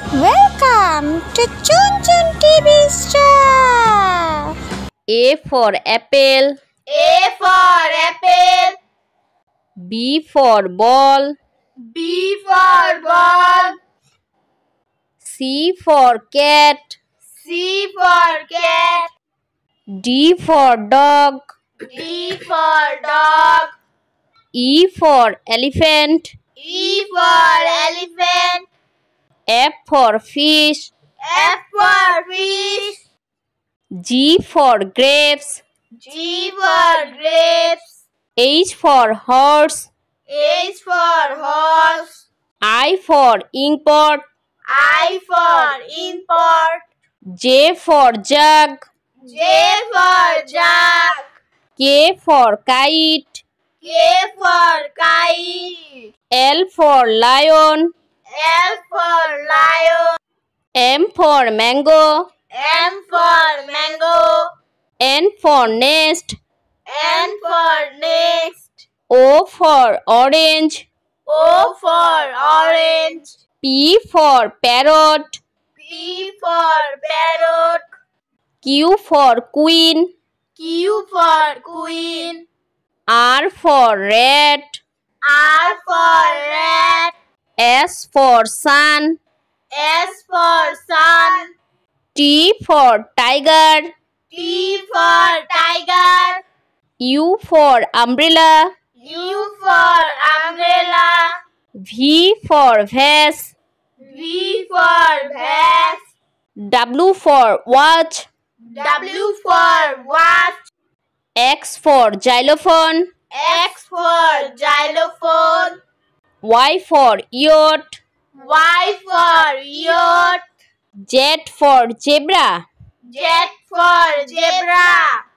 Welcome to Chun Chun TV Star. A for apple. A for apple. B for ball. B for ball. C for cat. C for cat. D for dog. D for dog. E for elephant. E for elephant. F for fish. F for fish. G for grapes. G for grapes. H for horse. H for horse. I for inkpot. I for import. J for jug. J for jug. K for kite. K for kite. L for lion. L for lion. M for mango. M for mango. N for nest. N for nest. O for orange. O for orange. P for parrot. P for parrot. Q for queen. Q for queen. R for rat. R for rat. S for sun. S for sun. T for tiger. T for tiger. U for umbrella. U for umbrella. V for vase. V for vase. W for watch. W for watch. X for xylophone. X for xylophone. Y for yacht. Y for yacht. Z for zebra. Z for zebra.